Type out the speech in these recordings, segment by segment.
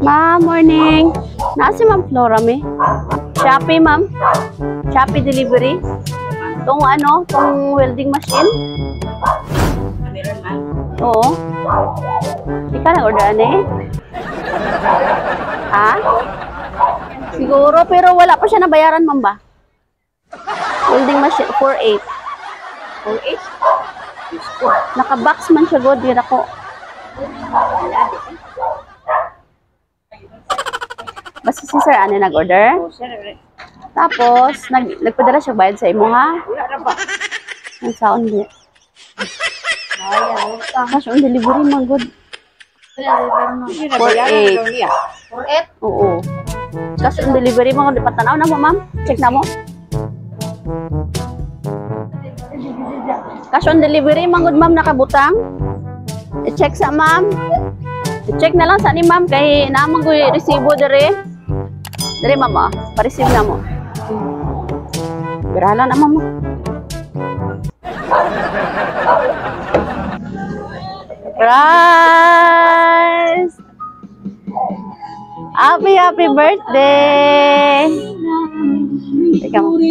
Ma'am, morning. Nasi Ma'am Flora me. Shopee, Ma'am. Shopee delivery. Tong ano, tong welding machine. Oo. Ika nag-order eh. Ha? Siguro, pero wala pa siya nabayaran, Ma'am ba? Welding machine, 4.8. 4.8? Naka-box man siya, God. Yun ako. Basta si Sir Anne nag-order. Tapos, nagpadala siya bayad sa imo, ha? Wala na ba? Ang saon di. Cash on delivery, man, God. 4.8. 4.8? Oo. Cash on delivery, man, God. Patanaw na mo, ma'am. Check na mo. Cash on delivery, man, God, ma'am, nakabutang. I-check sa, ma'am. I-check na lang sa ni, ma'am, kay naman ko resibo dire. Dari mama, pa-receive na mo. Birahala na mama. Surprise! Happy birthday! Teka mo.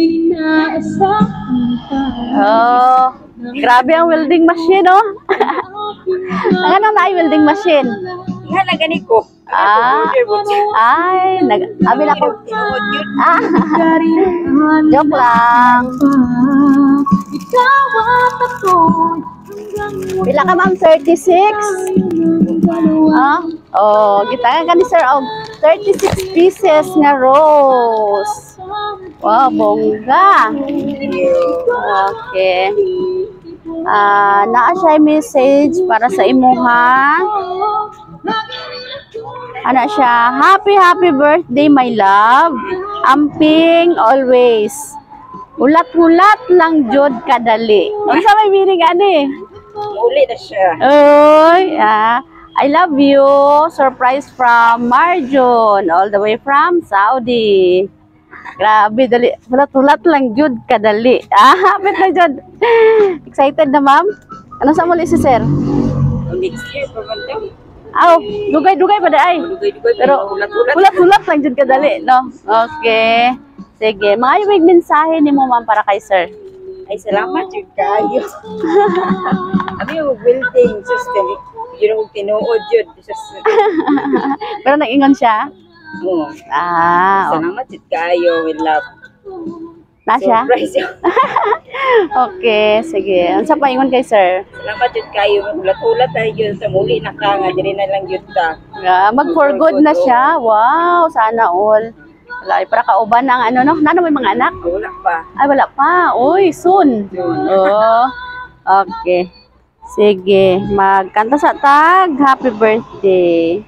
Oh, grabe ang welding machine, oh. Ano na ay welding machine? Nga na gani ko. Ay, abi na ko. Joke lang. Pila ka, ma'am? 36? Oh, kita ka ni Sir. 36 pieces nga rose. Wow, bongga. Okay. Naa siya message para sa imuha. Ano siya? Happy birthday, my love. Amping always. Ulat-ulat lang jud kadali. Ano sa may meaning ani? Uli na siya. Oy, I love you. Surprise from Marjon, all the way from Saudi. Grabe, dali. Ulat-ulat lang jud kadali. Hapit na jud. Excited na, ma'am? Ano sa muli si Sir? Next year, pagkantang. Aw, dugay-dugay pa ay. Dugay-dugay, pero ulat-ulat. Ulat-ulat lang jud kadali, no? Okay. Sige, mga may mensahe ni mo, ma'am, para kay Sir. Ay, salamat yun kayo. Abi yung building system, yun ang tinuod yun. Pero nag-ingon siya? Oo. Salamat yun kayo, we love. Nasya? Surprise yun. Okay, sige. Ano sa paingon kay Sir? Salamat yun kayo. Ulat-ulat tayo yun sa muli na ka nga. Dili na lang yun ta. Mag-for good na siya. Wow, sana all. Wala, para kauban ng ano, no? Nano may mga anak? Wala pa. Ay, wala pa. Uy, soon. Oh, okay. Sige, magkanta sa tag. Happy birthday.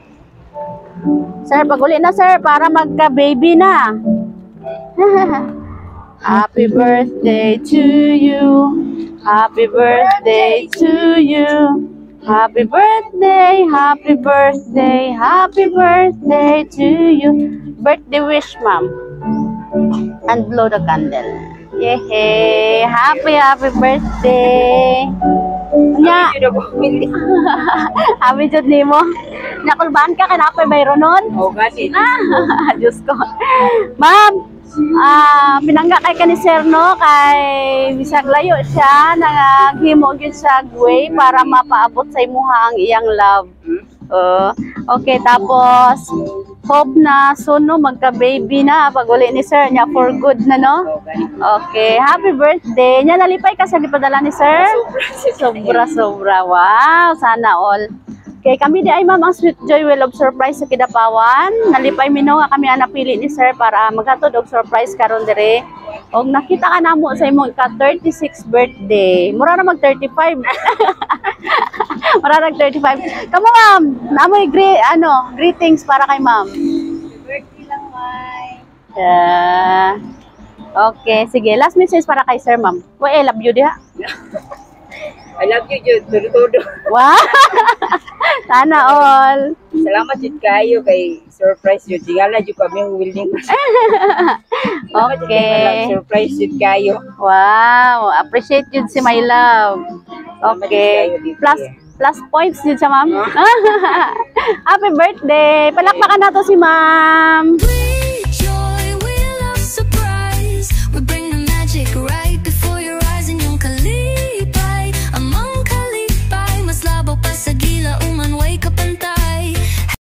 Sir, pag-uli na, sir, para magka-baby na. Happy birthday to you. Happy birthday to you. Happy birthday, happy birthday, happy birthday to you. Birthday wish, ma'am. And blow the candle. Yay! Happy birthday. Nya. Happy jud nimo. Nakulbaan ka kanapay mayroon nun? Oo, gani. Diyos ko. Ma'am, pinangga kay ka ni Sir, no? Kay bisag layo siya, naghimo gyud sa way para mapaabot sa imuha ang iyang love. Okay, tapos hope na soon, no, magka-baby na pag uli ni Sir niya for good na, no? Okay, happy birthday. Nya nalipay ka sa gipadala ni Sir? Sobra. Wow, sana all. Okay, kami di ay ma'am ang Sweet Joy Will of Surprise sa Kidapawan. Nalipay mino nga kami ang napili ni Sir para maghatod og surprise karon dire. Og nakita ka namo sa imong ka-36 birthday. Mura na mag-35. Mura na mag-35. Kamo ma'am, namoy greetings para kay ma'am. Birthday lang, May. Okay, sige. Last message para kay Sir, ma'am. I love you diha. I love you, Jude. Todo. Wow! Sana all. Salamat yun kayo kay surprise yun. Tingala yun kami ang willing. Okay. Surprise yun kayo. Wow! Appreciate yun si my love. Okay. Plus points yun siya, ma'am. Happy birthday! Palakpakan na to si ma'am.